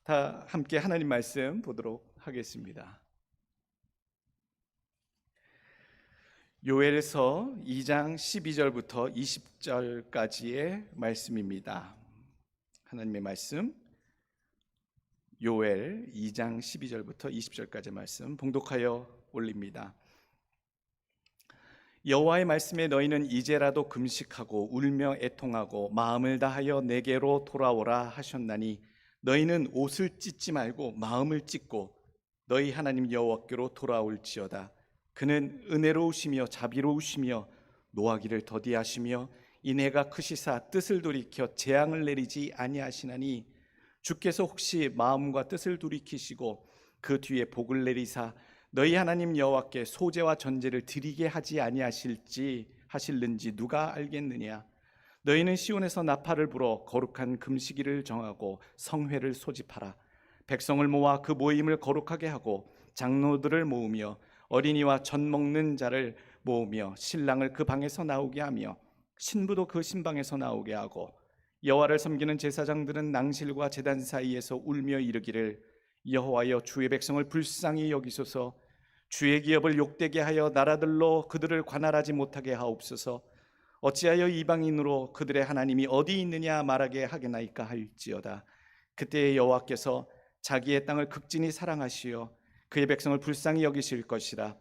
다 함께 하나님 말씀 보도록 하겠습니다. 요엘서 2장 12절부터 20절까지의 말씀입니다. 하나님의 말씀, 요엘 2장 12절부터 20절까지의 말씀 봉독하여 올립니다. 여호와의 말씀에 너희는 이제라도 금식하고 울며 애통하고 마음을 다하여 내게로 돌아오라 하셨나니 너희는 옷을 찢지 말고 마음을 찢고 너희 하나님 여호와께로 돌아올지어다. 그는 은혜로우시며 자비로우시며 노하기를 더디하시며 인애가 크시사 뜻을 돌이켜 재앙을 내리지 아니하시나니 주께서 혹시 마음과 뜻을 돌이키시고 그 뒤에 복을 내리사 너희 하나님 여호와께 소제와 전제를 드리게 하지 아니하실지 하실는지 누가 알겠느냐. 너희는 시온에서 나팔을 불어 거룩한 금식일을 정하고 성회를 소집하라. 백성을 모아 그 모임을 거룩하게 하고 장로들을 모으며 어린이와 젖 먹는 자를 모으며 신랑을 그 방에서 나오게 하며 신부도 그 신방에서 나오게 하고 여호와를 섬기는 제사장들은 낭실과 제단 사이에서 울며 이르기를 여호와여 주의 백성을 불쌍히 여기소서. 주의 기업을 욕되게 하여 나라들로 그들을 관할하지 못하게 하옵소서. 어찌하여 이방인으로 그들의 하나님이 어디 있느냐 말하게 하겠나이까 할지어다. 그때 여호와께서 자기의 땅을 극진히 사랑하시어 그의 백성을 불쌍히 여기실 것이라.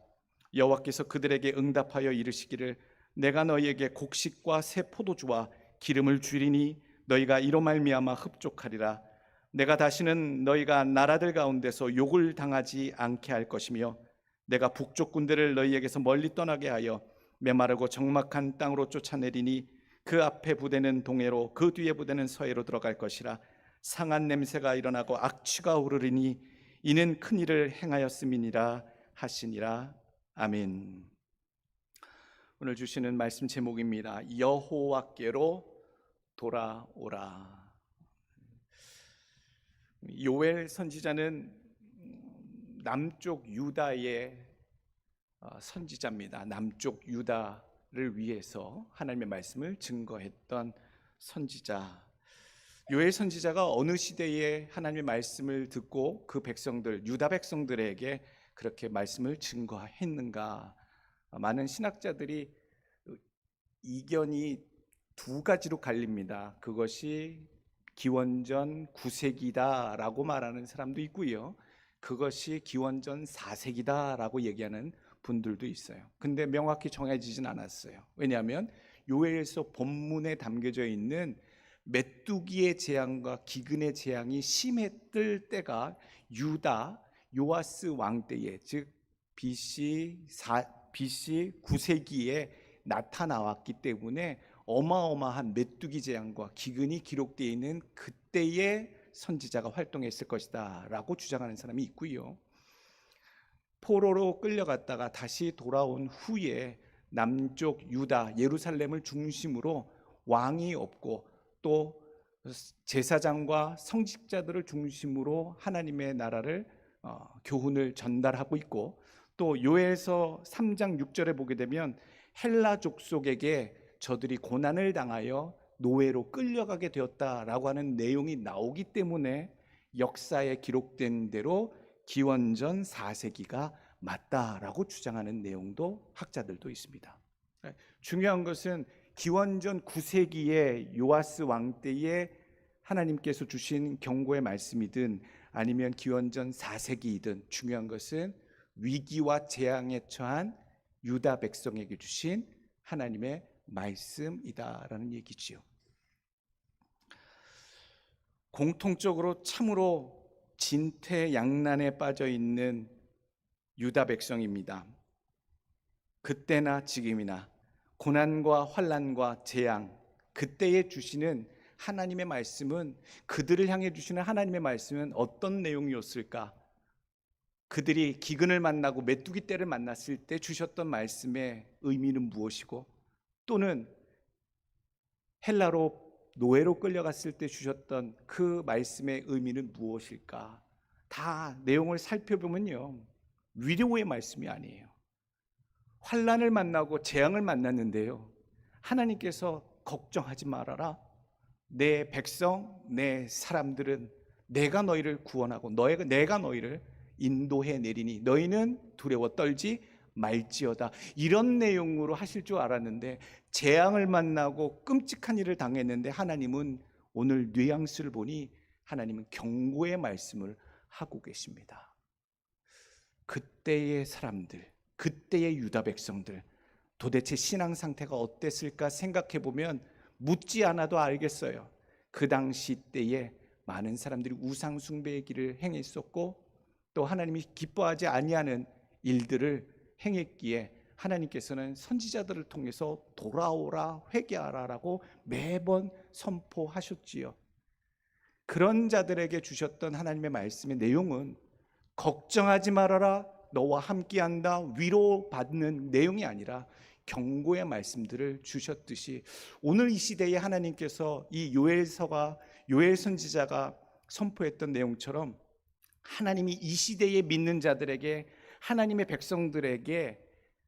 여호와께서 그들에게 응답하여 이르시기를 내가 너희에게 곡식과 새 포도주와 기름을 주리니 너희가 이로 말미암아 흡족하리라. 내가 다시는 너희가 나라들 가운데서 욕을 당하지 않게 할 것이며 내가 북쪽 군대를 너희에게서 멀리 떠나게 하여 메마르고 적막한 땅으로 쫓아내리니 그 앞에 부대는 동해로 그 뒤에 부대는 서해로 들어갈 것이라. 상한 냄새가 일어나고 악취가 오르리니 이는 큰 일을 행하였음이니라 하시니라. 아멘. 오늘 주시는 말씀 제목입니다. 여호와께로 돌아오라. 요엘 선지자는 남쪽 유다의 선지자입니다. 남쪽 유다를 위해서 하나님의 말씀을 증거했던 선지자. 요엘 선지자가 어느 시대에 하나님의 말씀을 듣고 그 백성들, 유다 백성들에게 그렇게 말씀을 증거했는가? 많은 신학자들이 이견이 두 가지로 갈립니다. 그것이 기원전 9세기다라고 말하는 사람도 있고요. 그것이 기원전 4세기다라고 얘기하는 분들도 있어요. 근데 명확히 정해지진 않았어요. 왜냐하면 요엘서 본문에 담겨져 있는 메뚜기의 재앙과 기근의 재앙이 심했을 때가 유다 요아스 왕 때에, 즉 BC 9세기에 나타나왔기 때문에 어마어마한 메뚜기 재앙과 기근이 기록되어 있는 그때의 선지자가 활동했을 것이다 라고 주장하는 사람이 있고요. 포로로 끌려갔다가 다시 돌아온 후에 남쪽 유다 예루살렘을 중심으로 왕이 없고 또 제사장과 성직자들을 중심으로 하나님의 나라를 교훈을 전달하고 있고, 또 요엘서 3장 6절에 보게 되면 헬라 족속에게 저들이 고난을 당하여 노예로 끌려가게 되었다라고 하는 내용이 나오기 때문에 역사에 기록된 대로 기원전 4세기가 맞다라고 주장하는 내용도 학자들도 있습니다. 중요한 것은 기원전 9세기의 요아스 왕 때에 하나님께서 주신 경고의 말씀이든 아니면 기원전 4세기이든 중요한 것은 위기와 재앙에 처한 유다 백성에게 주신 하나님의 말씀이다라는 얘기지요. 공통적으로 참으로 진퇴양난에 빠져 있는 유다 백성입니다. 그때나 지금이나 고난과 환난과 재앙, 그때에 주시는 하나님의 말씀은, 그들을 향해 주시는 하나님의 말씀은 어떤 내용이었을까? 그들이 기근을 만나고 메뚜기 떼를 만났을 때 주셨던 말씀의 의미는 무엇이고, 또는 헬라로 노예로 끌려갔을 때 주셨던 그 말씀의 의미는 무엇일까? 다 내용을 살펴보면요, 위로의 말씀이 아니에요. 환난을 만나고 재앙을 만났는데요, 하나님께서 걱정하지 말아라. 내 백성, 내 사람들은 내가 너희를 구원하고 내가 너희를 인도해 내리니 너희는 두려워 떨지 말지어다. 이런 내용으로 하실 줄 알았는데 재앙을 만나고 끔찍한 일을 당했는데 하나님은 오늘 뉘앙스를 보니 하나님은 경고의 말씀을 하고 계십니다. 그때의 사람들, 그때의 유다 백성들 도대체 신앙 상태가 어땠을까 생각해 보면 묻지 않아도 알겠어요. 그 당시 때에 많은 사람들이 우상 숭배의 길을 행했었고 또 하나님이 기뻐하지 아니하는 일들을 행했기에 하나님께서는 선지자들을 통해서 돌아오라 회개하라라고 매번 선포하셨지요. 그런 자들에게 주셨던 하나님의 말씀의 내용은 걱정하지 말아라, 너와 함께한다, 위로받는 내용이 아니라 경고의 말씀들을 주셨듯이 오늘 이 시대에 하나님께서 이 요엘 선지자가 선포했던 내용처럼 하나님이 이 시대에 믿는 자들에게, 하나님의 백성들에게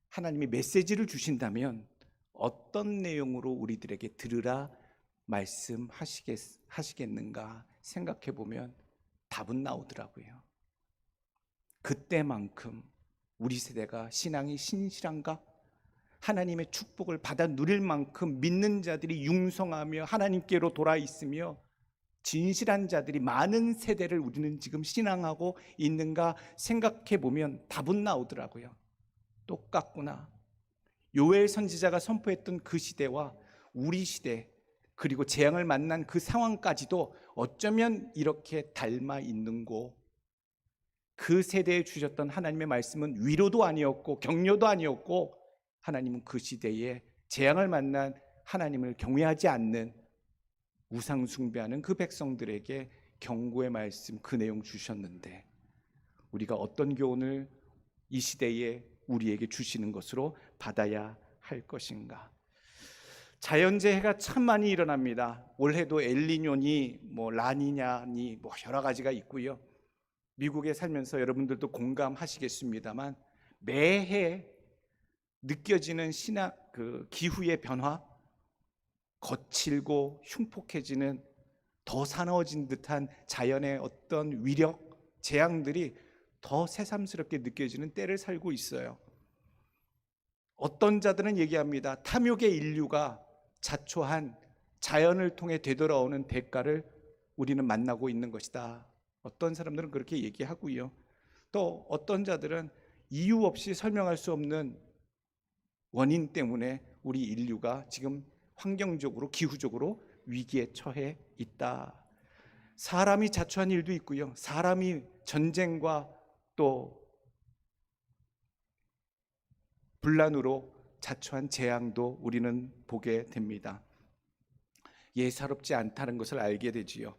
하나님이 메시지를 주신다면 어떤 내용으로 우리들에게 들으라 말씀하시겠는가 생각해 보면 답은 나오더라고요. 그때만큼 우리 세대가 신앙이 신실한가? 하나님의 축복을 받아 누릴 만큼 믿는 자들이 융성하며 하나님께로 돌아 있으며 진실한 자들이 많은 세대를 우리는 지금 신앙하고 있는가 생각해 보면 답은 나오더라고요. 똑같구나. 요엘 선지자가 선포했던 그 시대와 우리 시대, 그리고 재앙을 만난 그 상황까지도 어쩌면 이렇게 닮아 있는고, 그 세대에 주셨던 하나님의 말씀은 위로도 아니었고 격려도 아니었고, 하나님은 그 시대에 재앙을 만난 하나님을 경외하지 않는 우상 숭배하는 그 백성들에게 경고의 말씀, 그 내용 주셨는데 우리가 어떤 교훈을 이 시대에 우리에게 주시는 것으로 받아야 할 것인가? 자연재해가 참 많이 일어납니다. 올해도 엘니뇨니 라니냐니 여러 가지가 있고요. 미국에 살면서 여러분들도 공감하시겠습니다만 매해 느껴지는 기후의 변화, 거칠고 흉폭해지는 더 사나워진 듯한 자연의 어떤 위력, 재앙들이 더 새삼스럽게 느껴지는 때를 살고 있어요. 어떤 자들은 얘기합니다. 탐욕의 인류가 자초한 자연을 통해 되돌아오는 대가를 우리는 만나고 있는 것이다. 어떤 사람들은 그렇게 얘기하고요. 또 어떤 자들은 이유 없이 설명할 수 없는 원인 때문에 우리 인류가 지금 환경적으로, 기후적으로 위기에 처해 있다. 사람이 자초한 일도 있고요. 사람이 전쟁과 또 분란으로 자초한 재앙도 우리는 보게 됩니다. 예사롭지 않다는 것을 알게 되지요.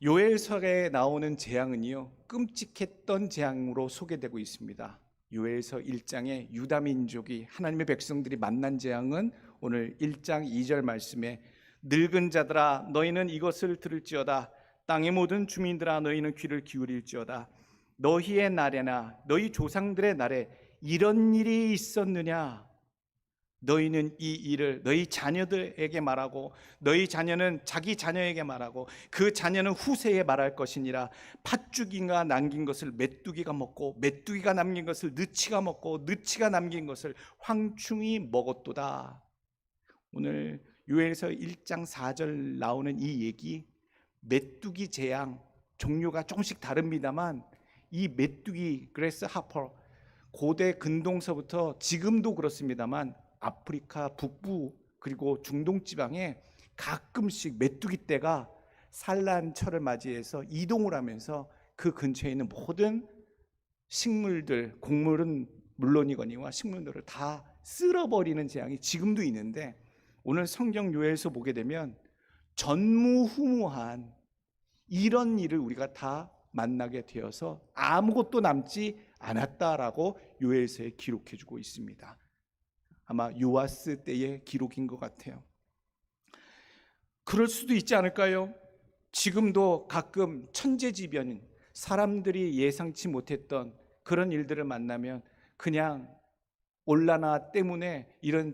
요엘서에 나오는 재앙은요, 끔찍했던 재앙으로 소개되고 있습니다. 요엘서 1장에 유다 민족이, 하나님의 백성들이 만난 재앙은 오늘 1장 2절 말씀에 늙은 자들아 너희는 이것을 들을지어다, 땅의 모든 주민들아 너희는 귀를 기울일지어다. 너희의 날에나 너희 조상들의 날에 이런 일이 있었느냐? 너희는 이 일을 너희 자녀들에게 말하고 너희 자녀는 자기 자녀에게 말하고 그 자녀는 후세에 말할 것이니라. 팥죽이가 남긴 것을 메뚜기가 먹고 메뚜기가 남긴 것을 느치가 먹고 느치가 남긴 것을 황충이 먹었도다. 오늘 요엘서 1장 4절 나오는 이 얘기, 메뚜기 재앙 종류가 조금씩 다릅니다만 이 메뚜기, 그레스 하퍼, 고대 근동서부터 지금도 그렇습니다만 아프리카 북부 그리고 중동 지방에 가끔씩 메뚜기 떼가 산란철을 맞이해서 이동을 하면서 그 근처에 있는 모든 식물들, 곡물은 물론이거니와 식물들을 다 쓸어버리는 재앙이 지금도 있는데, 오늘 성경 요엘서 보게 되면 전무후무한 이런 일을 우리가 다 만나게 되어서 아무것도 남지 않았다라고 요엘서에 기록해주고 있습니다. 아마 요아스 때의 기록인 것 같아요. 그럴 수도 있지 않을까요? 지금도 가끔 천재지변인, 사람들이 예상치 못했던 그런 일들을 만나면 그냥 온난화 때문에 이런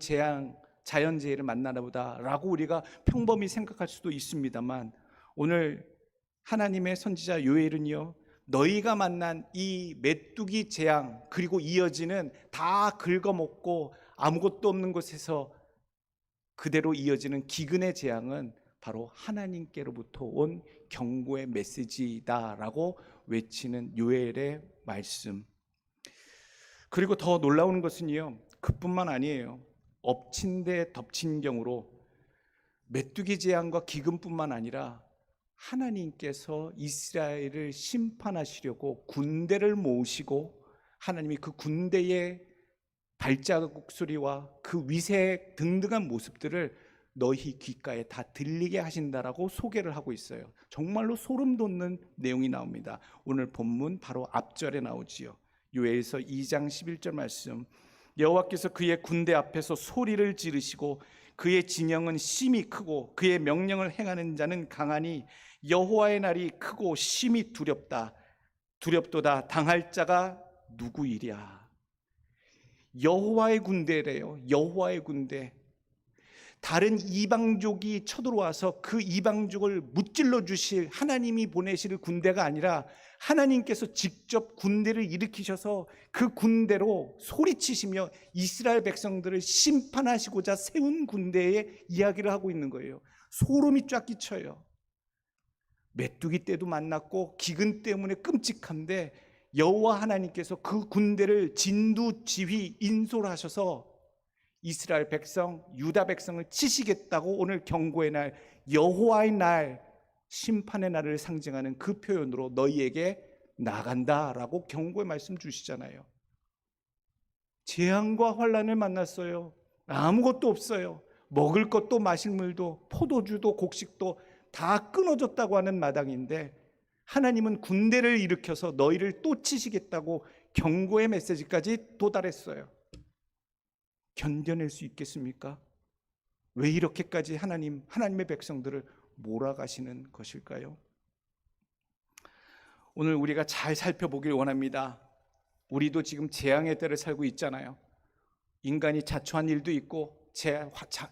자연재해를 만나나 보다라고 우리가 평범히 생각할 수도 있습니다만, 오늘 하나님의 선지자 요엘은요, 너희가 만난 이 메뚜기 재앙 그리고 이어지는 다 긁어먹고 아무것도 없는 곳에서 그대로 이어지는 기근의 재앙은 바로 하나님께로부터 온 경고의 메시지다라고 외치는 요엘의 말씀. 그리고 더 놀라운 것은요, 그뿐만 아니에요. 엎친 데 덮친 경우로 메뚜기 재앙과 기근뿐만 아니라 하나님께서 이스라엘을 심판하시려고 군대를 모으시고 하나님이 그 군대의 발자국 소리와 그 위세 등등한 모습들을 너희 귓가에 다 들리게 하신다라고 소개를 하고 있어요. 정말로 소름 돋는 내용이 나옵니다. 오늘 본문 바로 앞절에 나오지요. 요엘서 2장 11절 말씀. 여호와께서 그의 군대 앞에서 소리를 지르시고 그의 진영은 심히 크고 그의 명령을 행하는 자는 강하니 여호와의 날이 크고 심히 두렵도다. 당할 자가 누구이랴. 여호와의 군대래요. 여호와의 군대. 다른 이방족이 쳐들어와서 그 이방족을 무찔러 주실 하나님이 보내실 군대가 아니라 하나님께서 직접 군대를 일으키셔서 그 군대로 소리치시며 이스라엘 백성들을 심판하시고자 세운 군대의 이야기를 하고 있는 거예요. 소름이 쫙 끼쳐요. 메뚜기 때도 만났고 기근 때문에 끔찍한데 여호와 하나님께서 그 군대를 진두지휘 인솔하셔서 이스라엘 백성, 유다 백성을 치시겠다고 오늘 경고의 날, 여호와의 날, 심판의 날을 상징하는 그 표현으로 너희에게 나간다라고 경고의 말씀 주시잖아요. 재앙과 환난을 만났어요. 아무것도 없어요. 먹을 것도 마실 물도 포도주도 곡식도 다 끊어졌다고 하는 마당인데 하나님은 군대를 일으켜서 너희를 또 치시겠다고 경고의 메시지까지 도달했어요. 견뎌낼 수 있겠습니까? 왜 이렇게까지 하나님의 백성들을 몰아가시는 것일까요? 오늘 우리가 잘 살펴보길 원합니다. 우리도 지금 재앙의 때를 살고 있잖아요. 인간이 자초한 일도 있고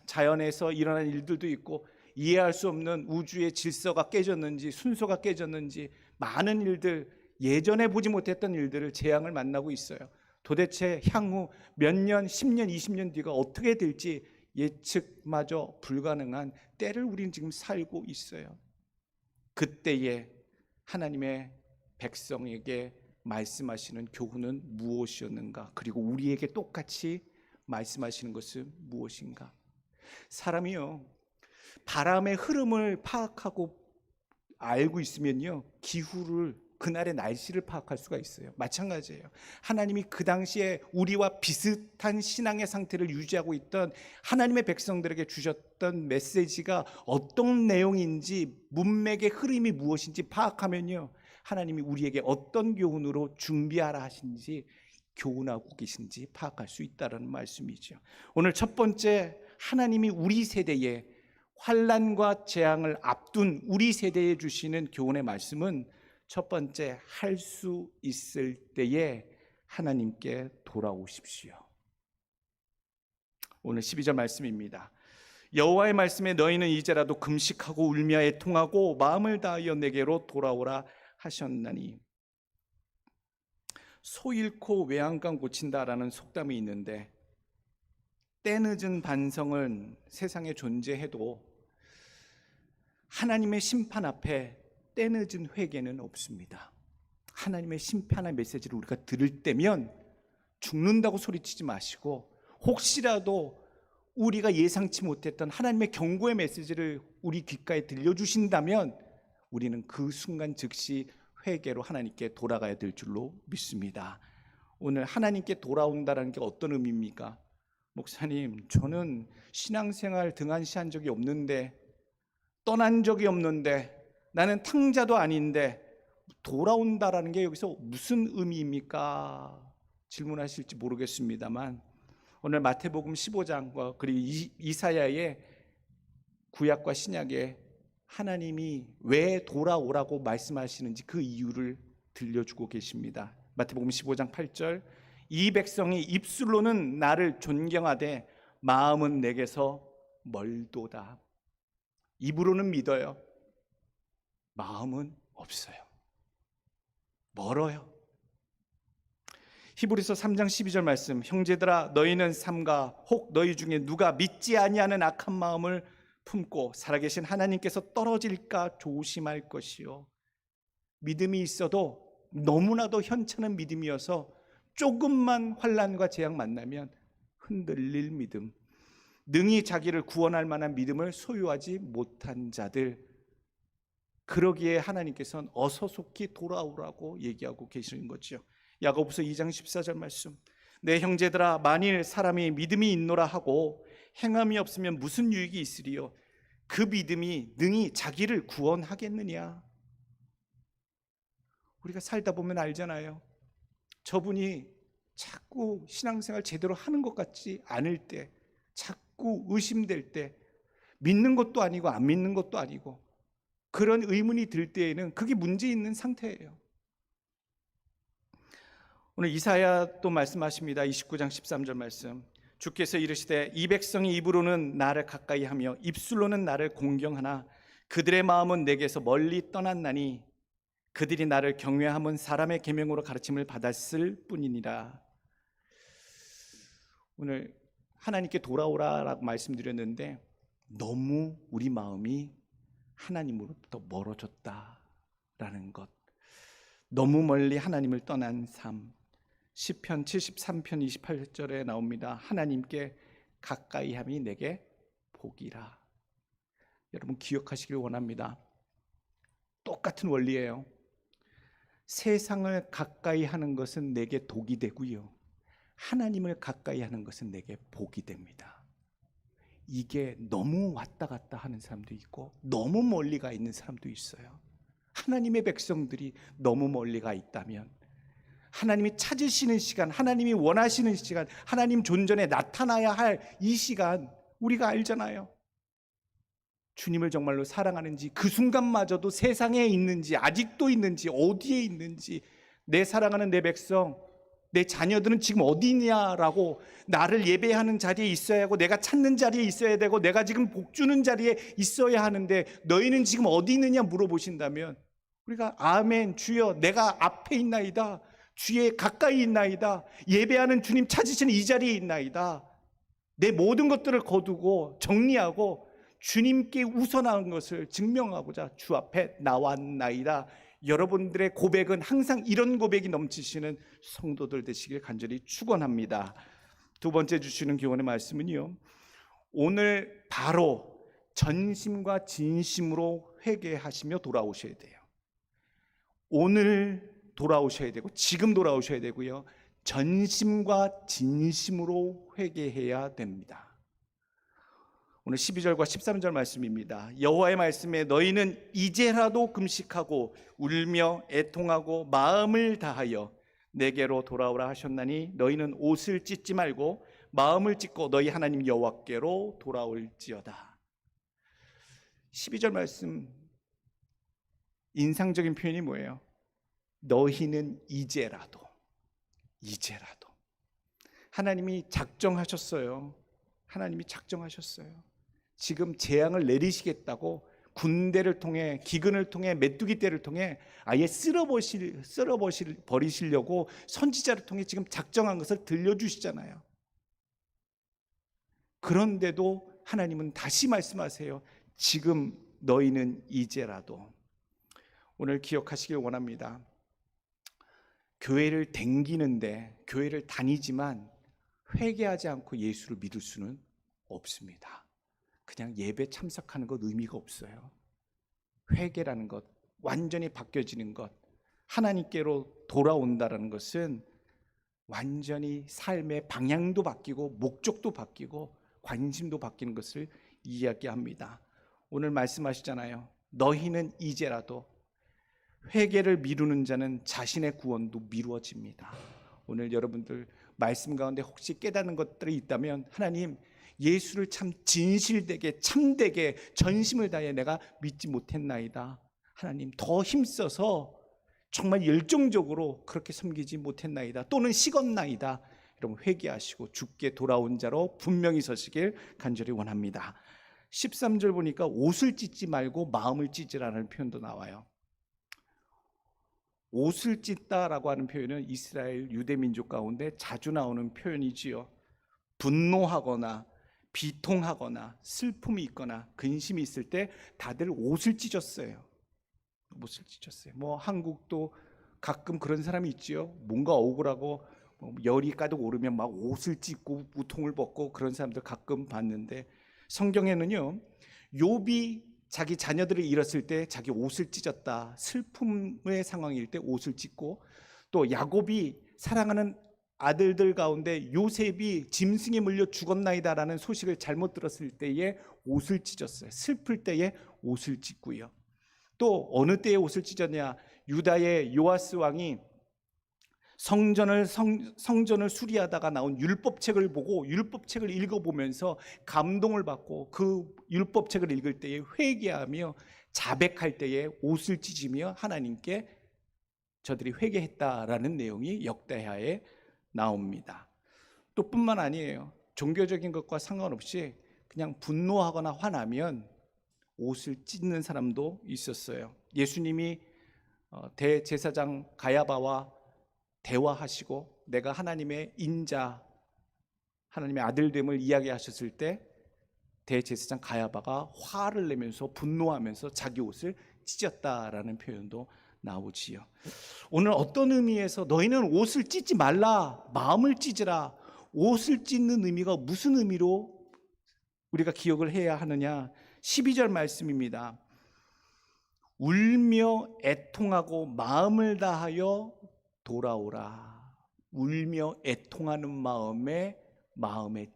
자연에서 일어난 일들도 있고 이해할 수 없는 우주의 질서가 깨졌는지 순서가 깨졌는지 많은 일들, 예전에 보지 못했던 일들을 재앙을 만나고 있어요. 도대체 향후 몇 년, 10년, 20년 뒤가 어떻게 될지 예측마저 불가능한 때를 우리는 지금 살고 있어요. 그때에 하나님의 백성에게 말씀하시는 교훈은 무엇이었는가? 그리고 우리에게 똑같이 말씀하시는 것은 무엇인가? 사람이요, 바람의 흐름을 파악하고 알고 있으면요, 기후를, 그날의 날씨를 파악할 수가 있어요. 마찬가지예요. 하나님이 그 당시에 우리와 비슷한 신앙의 상태를 유지하고 있던 하나님의 백성들에게 주셨던 메시지가 어떤 내용인지, 문맥의 흐름이 무엇인지 파악하면요, 하나님이 우리에게 어떤 교훈으로 준비하라 하신지, 교훈하고 계신지 파악할 수 있다는 말씀이죠. 오늘 첫 번째, 하나님이 우리 세대에 환난과 재앙을 앞둔 우리 세대에 주시는 교훈의 말씀은 첫 번째, 할 수 있을 때에 하나님께 돌아오십시오. 오늘 12절 말씀입니다. 여호와의 말씀에 너희는 이제라도 금식하고 울며 애통하고 마음을 다하여 내게로 돌아오라 하셨나니. 소 잃고 외양간 고친다라는 속담이 있는데, 때늦은 반성은 세상에 존재해도 하나님의 심판 앞에 때늦은 회개는 없습니다. 하나님의 심판의 메시지를 우리가 들을 때면 죽는다고 소리치지 마시고, 혹시라도 우리가 예상치 못했던 하나님의 경고의 메시지를 우리 귓가에 들려주신다면 우리는 그 순간 즉시 회개로 하나님께 돌아가야 될 줄로 믿습니다. 오늘 하나님께 돌아온다는 게 어떤 의미입니까? 목사님, 저는 신앙생활 등한시한 적이 없는데, 떠난 적이 없는데, 나는 탕자도 아닌데 돌아온다라는 게 여기서 무슨 의미입니까? 질문하실지 모르겠습니다만, 오늘 마태복음 15장과 그리고 이사야의 구약과 신약에 하나님이 왜 돌아오라고 말씀하시는지 그 이유를 들려주고 계십니다. 마태복음 15장 8절, 이 백성이 입술로는 나를 존경하되 마음은 내게서 멀도다. 입으로는 믿어요. 마음은 없어요. 멀어요. 히브리서 3장 12절 말씀, 형제들아 너희는 삼가 혹 너희 중에 누가 믿지 아니하는 악한 마음을 품고 살아계신 하나님께서 떨어질까 조심할 것이요. 믿음이 있어도 너무나도 현찮은 믿음이어서 조금만 환난과 재앙 만나면 흔들릴 믿음, 능히 자기를 구원할 만한 믿음을 소유하지 못한 자들, 그러기에 하나님께서는 어서 속히 돌아오라고 얘기하고 계시는 거죠. 야고보서 2장 14절 말씀, 내 형제들아 만일 사람이 믿음이 있노라 하고 행함이 없으면 무슨 유익이 있으리요? 그 믿음이 능히 자기를 구원하겠느냐? 우리가 살다 보면 알잖아요. 저분이 자꾸 신앙생활 제대로 하는 것 같지 않을 때, 자꾸 의심될 때, 믿는 것도 아니고 안 믿는 것도 아니고 그런 의문이 들 때에는 그게 문제 있는 상태예요. 오늘 이사야 또 말씀하십니다. 29장 13절 말씀, 주께서 이르시되 이 백성이 입으로는 나를 가까이 하며 입술로는 나를 공경하나 그들의 마음은 내게서 멀리 떠났나니 그들이 나를 경외함은 사람의 계명으로 가르침을 받았을 뿐이니라. 오늘 하나님께 돌아오라라고 말씀드렸는데 너무 우리 마음이 하나님으로부터 멀어졌다라는 것, 너무 멀리 하나님을 떠난 삶. 시편 73편 28절에 나옵니다. 하나님께 가까이함이 내게 복이라. 여러분 기억하시길 원합니다. 똑같은 원리예요. 세상을 가까이 하는 것은 내게 독이 되고요, 하나님을 가까이 하는 것은 내게 복이 됩니다. 이게 너무 왔다 갔다 하는 사람도 있고 너무 멀리 가 있는 사람도 있어요. 하나님의 백성들이 너무 멀리 가 있다면 하나님이 찾으시는 시간, 하나님이 원하시는 시간, 하나님 존전에 나타나야 할 이 시간 우리가 알잖아요. 주님을 정말로 사랑하는지, 그 순간마저도 세상에 있는지, 아직도 있는지, 어디에 있는지, 내 사랑하는 내 백성, 내 자녀들은 지금 어디 있냐라고, 나를 예배하는 자리에 있어야 하고 내가 찾는 자리에 있어야 되고 내가 지금 복주는 자리에 있어야 하는데 너희는 지금 어디 있느냐 물어보신다면 우리가 아멘 주여 내가 앞에 있나이다, 주에 가까이 있나이다, 예배하는 주님 찾으시는 이 자리에 있나이다, 내 모든 것들을 거두고 정리하고 주님께 우선한 것을 증명하고자 주 앞에 나왔나이다. 여러분들의 고백은 항상 이런 고백이 넘치시는 성도들 되시길 간절히 축원합니다. 두 번째 주시는 교훈의 말씀은요, 오늘 바로 전심과 진심으로 회개하시며 돌아오셔야 돼요. 오늘 돌아오셔야 되고 지금 돌아오셔야 되고요, 전심과 진심으로 회개해야 됩니다. 오늘 12절과 13절 말씀입니다. 여호와의 말씀에 너희는 이제라도 금식하고 울며 애통하고 마음을 다하여 내게로 돌아오라 하셨나니 너희는 옷을 찢지 말고 마음을 찢고 너희 하나님 여호와께로 돌아올지어다. 12절 말씀 인상적인 표현이 뭐예요? 너희는 이제라도 하나님이 작정하셨어요. 하나님이 작정하셨어요. 지금 재앙을 내리시겠다고 군대를 통해, 기근을 통해, 메뚜기 떼를 통해 아예 버리시려고 선지자를 통해 지금 작정한 것을 들려주시잖아요. 그런데도 하나님은 다시 말씀하세요. 지금 너희는 이제라도. 오늘 기억하시길 원합니다. 교회를 댕기는데, 교회를 다니지만 회개하지 않고 예수를 믿을 수는 없습니다. 그냥 예배 참석하는 것 의미가 없어요. 회개라는 것, 완전히 바뀌어지는 것, 하나님께로 돌아온다는 것은 완전히 삶의 방향도 바뀌고 목적도 바뀌고 관심도 바뀌는 것을 이야기합니다. 오늘 말씀하시잖아요. 너희는 이제라도. 회개를 미루는 자는 자신의 구원도 미루어집니다. 오늘 여러분들 말씀 가운데 혹시 깨닫는 것들이 있다면, 하나님 예수를 참 진실되게 참되게 전심을 다해 내가 믿지 못했나이다, 하나님 더 힘써서 정말 열정적으로 그렇게 섬기지 못했나이다, 또는 식었나이다, 여러분 회개하시고 주께 돌아온 자로 분명히 서시길 간절히 원합니다. 13절 보니까 옷을 찢지 말고 마음을 찢으라는 표현도 나와요. 옷을 찢다라고 하는 표현은 이스라엘 유대 민족 가운데 자주 나오는 표현이지요. 분노하거나 비통하거나 슬픔이 있거나 근심이 있을 때 다들 옷을 찢었어요. 옷을 찢었어요. 한국도 가끔 그런 사람이 있지요. 뭔가 억울하고 열이 가득 오르면 막 옷을 찢고 우통을 벗고 그런 사람들 가끔 봤는데, 성경에는요, 욥이 자기 자녀들을 잃었을 때 자기 옷을 찢었다, 슬픔의 상황일 때 옷을 찢고, 또 야곱이 사랑하는 아들들 가운데 요셉이 짐승에 물려 죽었나이다라는 소식을 잘못 들었을 때에 옷을 찢었어요. 슬플 때에 옷을 찢고요. 또 어느 때에 옷을 찢었냐, 유다의 요아스 왕이 성전을 수리하다가 나온 율법책을 보고 율법책을 읽어보면서 감동을 받고 그 율법책을 읽을 때에 회개하며 자백할 때에 옷을 찢으며 하나님께 저들이 회개했다라는 내용이 역대하에 나옵니다. 또 뿐만 아니에요. 종교적인 것과 상관없이 그냥 분노하거나 화나면 옷을 찢는 사람도 있었어요. 예수님이 대제사장 가야바와 대화하시고 내가 하나님의 인자, 하나님의 아들됨을 이야기하셨을 때 대제사장 가야바가 화를 내면서 분노하면서 자기 옷을 찢었다라는 표현도 나오지요. 오늘 어떤 의미에서 너희는 옷을 찢지 말라, 마음을 찢으라, 옷을 찢는 의미가 무슨 의미로 우리가 기억을 해야 하느냐? 12절 말씀입니다. 울며 애통하고 마음을 다하여 돌아오라. 울며 애통하는 마음에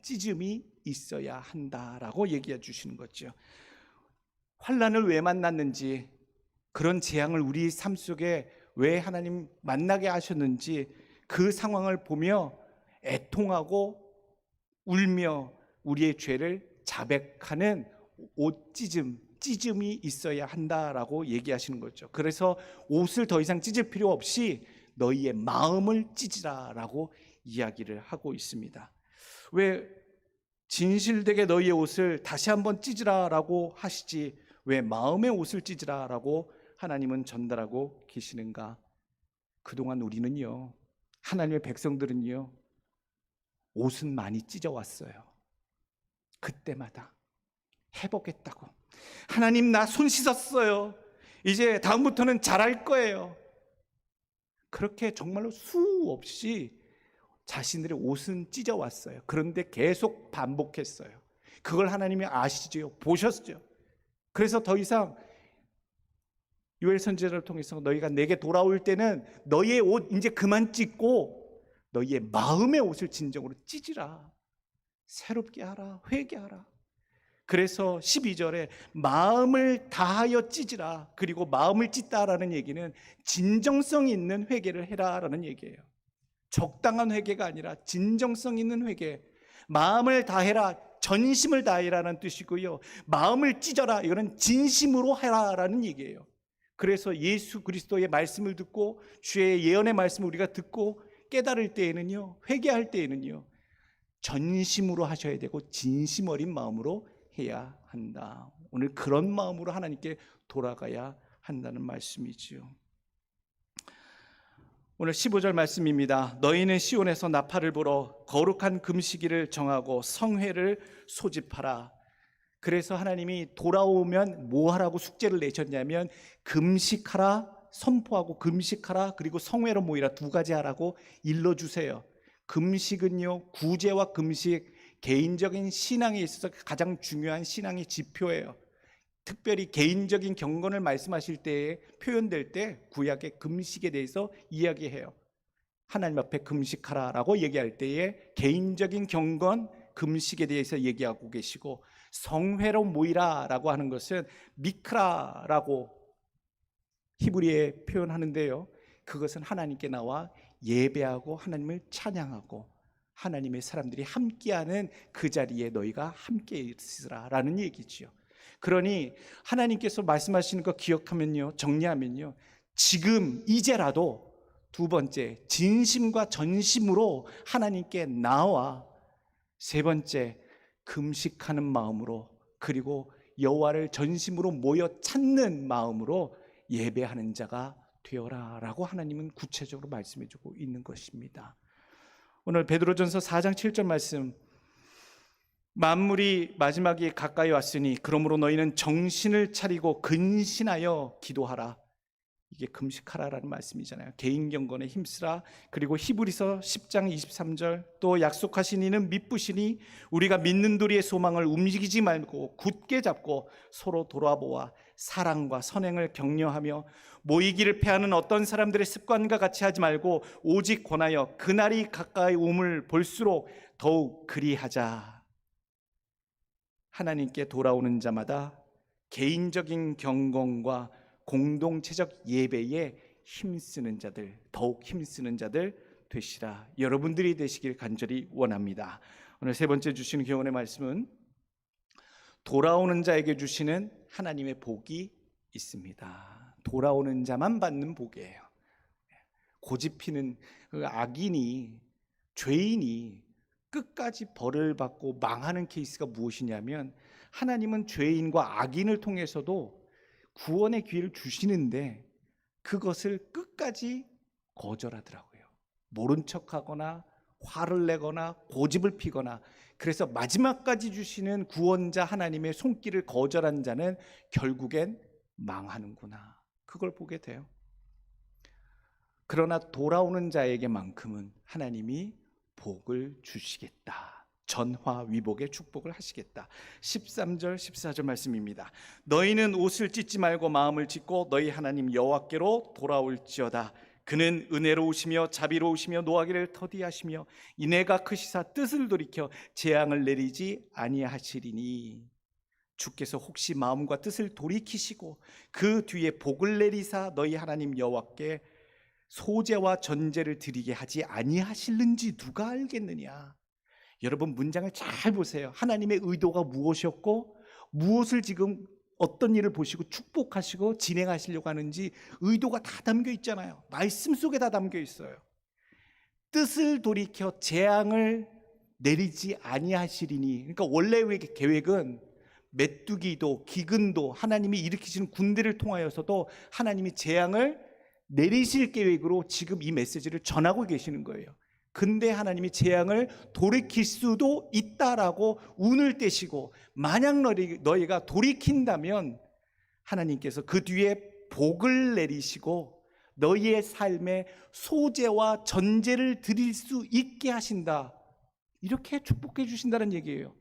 찢음이 있어야 한다라고 얘기해 주시는 거죠. 환난을 왜 만났는지, 그런 재앙을 우리 삶 속에 왜 하나님 만나게 하셨는지 그 상황을 보며 애통하고 울며 우리의 죄를 자백하는 찢음이 있어야 한다라고 얘기하시는 거죠. 그래서 옷을 더 이상 찢을 필요 없이 너희의 마음을 찢으라라고 이야기를 하고 있습니다. 왜 진실되게 너희의 옷을 다시 한번 찢으라라고 하시지 왜 마음의 옷을 찢으라라고 하나님은 전달하고 계시는가? 그동안 우리는요, 하나님의 백성들은요, 옷은 많이 찢어왔어요. 그때마다 회복했다고. 하나님, 나 손 씻었어요. 이제 다음부터는 잘할 거예요. 그렇게 정말로 수없이 자신들의 옷은 찢어왔어요. 그런데 계속 반복했어요. 그걸 하나님이 아시죠? 보셨죠? 그래서 더 이상 요엘 선지자를 통해서 너희가 내게 돌아올 때는 너희의 옷 이제 그만 찢고 너희의 마음의 옷을 진정으로 찢으라. 새롭게 하라. 회개하라. 그래서 12절에 마음을 다하여 찢으라. 그리고 마음을 찢다라는 얘기는 진정성 있는 회개를 해라라는 얘기예요. 적당한 회개가 아니라 진정성 있는 회개. 마음을 다해라, 전심을 다해라는 뜻이고요. 마음을 찢어라, 이거는 진심으로 해라라는 얘기예요. 그래서 예수 그리스도의 말씀을 듣고 주의 예언의 말씀을 우리가 듣고 깨달을 때에는요, 회개할 때에는요, 전심으로 하셔야 되고 진심 어린 마음으로 해야 한다. 오늘 그런 마음으로 하나님께 돌아가야 한다는 말씀이지요. 오늘 15절 말씀입니다. 너희는 시온에서 나팔을 불어 거룩한 금식일을 정하고 성회를 소집하라. 그래서 하나님이 돌아오면 뭐 하라고 숙제를 내셨냐면 금식하라, 선포하고 금식하라, 그리고 성회로 모이라, 두 가지 하라고 일러주세요. 금식은요, 구제와 금식, 개인적인 신앙에 있어서 가장 중요한 신앙의 지표예요. 특별히 개인적인 경건을 말씀하실 때에 표현될 때 구약의 금식에 대해서 이야기해요. 하나님 앞에 금식하라라고 얘기할 때에 개인적인 경건, 금식에 대해서 얘기하고 계시고, 성회로 모이라라고 하는 것은 미크라라고 히브리에 표현하는데요, 그것은 하나님께 나와 예배하고 하나님을 찬양하고 하나님의 사람들이 함께하는 그 자리에 너희가 함께 있으라라는 얘기지요. 그러니 하나님께서 말씀하시는 거 기억하면요, 정리하면요, 지금 이제라도 두 번째 진심과 전심으로 하나님께 나와, 세 번째 금식하는 마음으로, 그리고 여호와를 전심으로 모여 찾는 마음으로 예배하는 자가 되어라 라고 하나님은 구체적으로 말씀해 주고 있는 것입니다. 오늘 베드로전서 4장 7절 말씀, 만물이 마지막이 가까이 왔으니 그러므로 너희는 정신을 차리고 근신하여 기도하라. 이게 금식하라라는 말씀이잖아요. 개인 경건에 힘쓰라. 그리고 히브리서 10장 23절, 또 약속하신 이는 믿으시니 우리가 믿는 도리의 소망을 움직이지 말고 굳게 잡고 서로 돌아보아 사랑과 선행을 격려하며 모이기를 패하는 어떤 사람들의 습관과 같이 하지 말고 오직 권하여 그날이 가까이 옴을 볼수록 더욱 그리하자. 하나님께 돌아오는 자마다 개인적인 경건과 공동체적 예배에 힘쓰는 자들, 더욱 힘쓰는 자들 되시라. 여러분들이 되시길 간절히 원합니다. 오늘 세 번째 주시는 교훈의 말씀은 돌아오는 자에게 주시는 하나님의 복이 있습니다. 돌아오는 자만 받는 복이에요. 고집피는 그 악인이, 죄인이 끝까지 벌을 받고 망하는 케이스가 무엇이냐면, 하나님은 죄인과 악인을 통해서도 구원의 기회를 주시는데 그것을 끝까지 거절하더라고요. 모른 척하거나 화를 내거나 고집을 피거나. 그래서 마지막까지 주시는 구원자 하나님의 손길을 거절한 자는 결국엔 망하는구나, 그걸 보게 돼요. 그러나 돌아오는 자에게만큼은 하나님이 복을 주시겠다. 전화위복의 축복을 하시겠다. 13절 14절 말씀입니다. 너희는 옷을 찢지 말고 마음을 찢고 너희 하나님 여호와께로 돌아올지어다. 그는 은혜로우시며 자비로우시며 노하기를 더디하시며 인애가 크시사 뜻을 돌이켜 재앙을 내리지 아니하시리니, 주께서 혹시 마음과 뜻을 돌이키시고 그 뒤에 복을 내리사 너희 하나님 여호와께 소제와 전제를 드리게 하지 아니하실는지 누가 알겠느냐. 여러분, 문장을 잘 보세요. 하나님의 의도가 무엇이었고 무엇을 지금 어떤 일을 보시고 축복하시고 진행하시려고 하는지 의도가 다 담겨 있잖아요. 말씀 속에 다 담겨 있어요. 뜻을 돌이켜 재앙을 내리지 아니하시리니, 그러니까 원래의 계획은 메뚜기도 기근도 하나님이 일으키시는 군대를 통하여서도 하나님이 재앙을 내리실 계획으로 지금 이 메시지를 전하고 계시는 거예요. 근데 하나님이 재앙을 돌이킬 수도 있다라고 운을 떼시고, 만약 너희가 돌이킨다면 하나님께서 그 뒤에 복을 내리시고 너희의 삶에 소제와 전제를 드릴 수 있게 하신다, 이렇게 축복해 주신다는 얘기예요.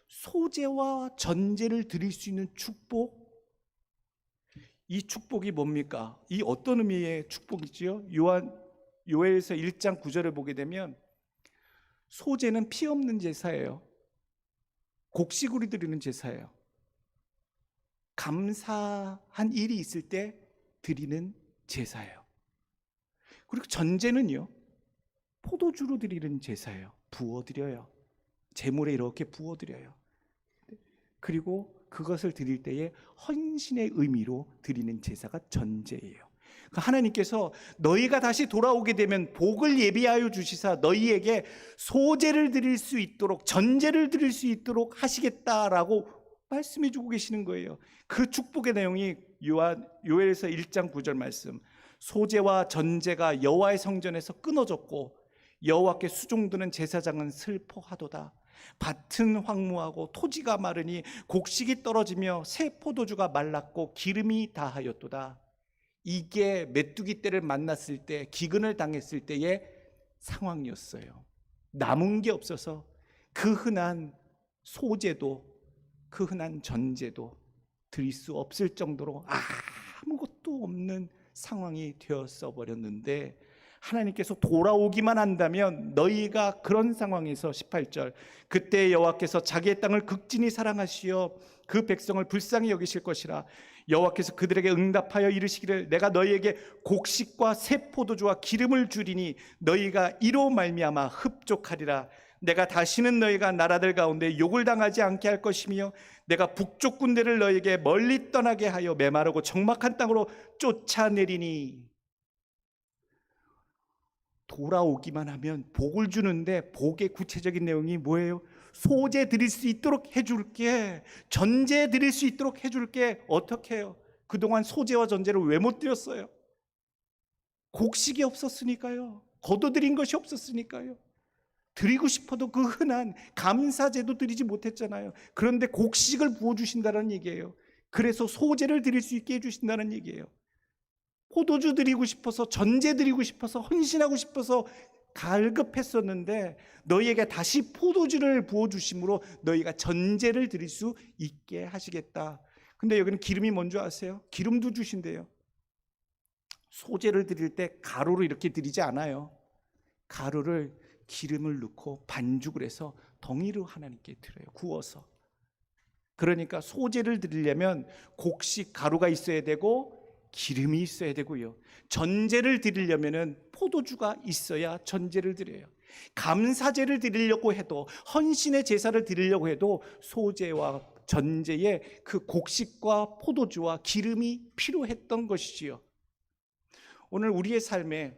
소제와 전제를 드릴 수 있는 축복, 이 축복이 뭡니까? 이 어떤 의미의 축복이지요? 요엘서 1장 9절을 보게 되면 소제는 피 없는 제사예요. 곡식으로 드리는 제사예요. 감사한 일이 있을 때 드리는 제사예요. 그리고 전제는요, 포도주로 드리는 제사예요. 부어드려요. 제물에 이렇게 부어드려요. 그리고 그것을 드릴 때에 헌신의 의미로 드리는 제사가 전제예요. 하나님께서 너희가 다시 돌아오게 되면 복을 예비하여 주시사 너희에게 소제를 드릴 수 있도록, 전제를 드릴 수 있도록 하시겠다라고 말씀해 주고 계시는 거예요. 그 축복의 내용이 요엘서 1장 9절 말씀, 소제와 전제가 여호와의 성전에서 끊어졌고 여호와께 수종드는 제사장은 슬퍼하도다. 밭은 황무하고 토지가 마르니 곡식이 떨어지며 새 포도주가 말랐고 기름이 다하였도다. 이게 메뚜기 떼를 만났을 때, 기근을 당했을 때의 상황이었어요. 남은 게 없어서 그 흔한 소제도, 그 흔한 전제도 드릴 수 없을 정도로 아무것도 없는 상황이 되었어 버렸는데, 하나님께서 돌아오기만 한다면 너희가 그런 상황에서 18절, 그때 여호와께서 자기의 땅을 극진히 사랑하시어 그 백성을 불쌍히 여기실 것이라. 여호와께서 그들에게 응답하여 이르시기를 내가 너희에게 곡식과 새 포도주와 기름을 주리니 너희가 이로 말미암아 흡족하리라. 내가 다시는 너희가 나라들 가운데 욕을 당하지 않게 할 것이며 내가 북쪽 군대를 너희에게 멀리 떠나게 하여 메마르고 적막한 땅으로 쫓아내리니. 돌아오기만 하면 복을 주는데, 복의 구체적인 내용이 뭐예요? 소제 드릴 수 있도록 해줄게, 전제 드릴 수 있도록 해줄게. 어떻게 해요? 그동안 소제와 전제를 왜 못 드렸어요? 곡식이 없었으니까요. 거둬들인 것이 없었으니까요. 드리고 싶어도 그 흔한 감사제도 드리지 못했잖아요. 그런데 곡식을 부어주신다는 얘기예요. 그래서 소제를 드릴 수 있게 해주신다는 얘기예요. 포도주 드리고 싶어서, 전제 드리고 싶어서, 헌신하고 싶어서 갈급했었는데 너희에게 다시 포도주를 부어주심으로 너희가 전제를 드릴 수 있게 하시겠다. 근데 여기는 기름이 뭔지 아세요? 기름도 주신대요. 소제를 드릴 때 가루로 이렇게 드리지 않아요. 가루를 기름을 넣고 반죽을 해서 덩이로 하나님께 드려요. 구워서. 그러니까 소제를 드리려면 곡식 가루가 있어야 되고 기름이 있어야 되고요. 전제를 드리려면 포도주가 있어야 전제를 드려요. 감사제를 드리려고 해도, 헌신의 제사를 드리려고 해도 소제와 전제에 그 곡식과 포도주와 기름이 필요했던 것이지요. 오늘 우리의 삶에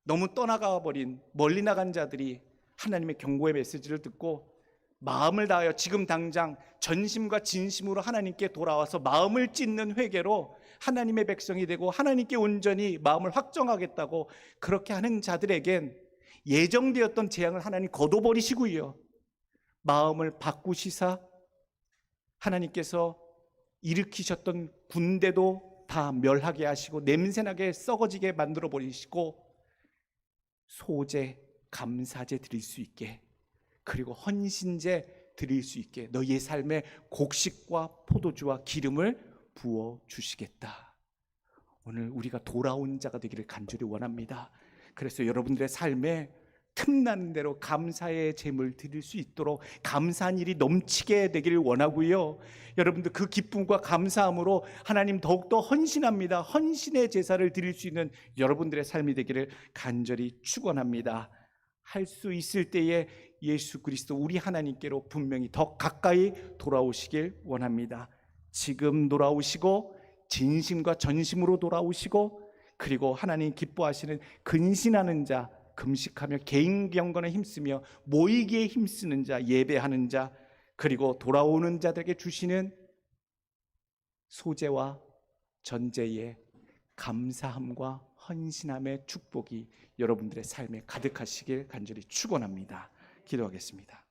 너무 떠나가 버린, 멀리 나간 자들이 하나님의 경고의 메시지를 듣고 마음을 다하여 지금 당장 전심과 진심으로 하나님께 돌아와서 마음을 찢는 회개로 하나님의 백성이 되고 하나님께 온전히 마음을 확정하겠다고 그렇게 하는 자들에겐 예정되었던 재앙을 하나님 거둬버리시고요, 마음을 바꾸시사 하나님께서 일으키셨던 군대도 다 멸하게 하시고 냄새나게 썩어지게 만들어 버리시고 소제, 감사제 드릴 수 있게, 그리고 헌신제 드릴 수 있게 너희의 삶에 곡식과 포도주와 기름을 부어 주시겠다. 오늘 우리가 돌아온 자가 되기를 간절히 원합니다. 그래서 여러분들의 삶에 틈나는 대로 감사의 제물 드릴 수 있도록 감사한 일이 넘치게 되기를 원하고요, 여러분들 그 기쁨과 감사함으로 하나님 더욱더 헌신합니다. 헌신의 제사를 드릴 수 있는 여러분들의 삶이 되기를 간절히 축원합니다. 할 수 있을 때에 예수 그리스도 우리 하나님께로 분명히 더 가까이 돌아오시길 원합니다. 지금 돌아오시고 진심과 전심으로 돌아오시고, 그리고 하나님 기뻐하시는 근신하는 자, 금식하며 개인 경건에 힘쓰며 모이기에 힘쓰는 자, 예배하는 자, 그리고 돌아오는 자들에게 주시는 소제와 전제의 감사함과 헌신함의 축복이 여러분들의 삶에 가득하시길 간절히 축원합니다. 기도하겠습니다.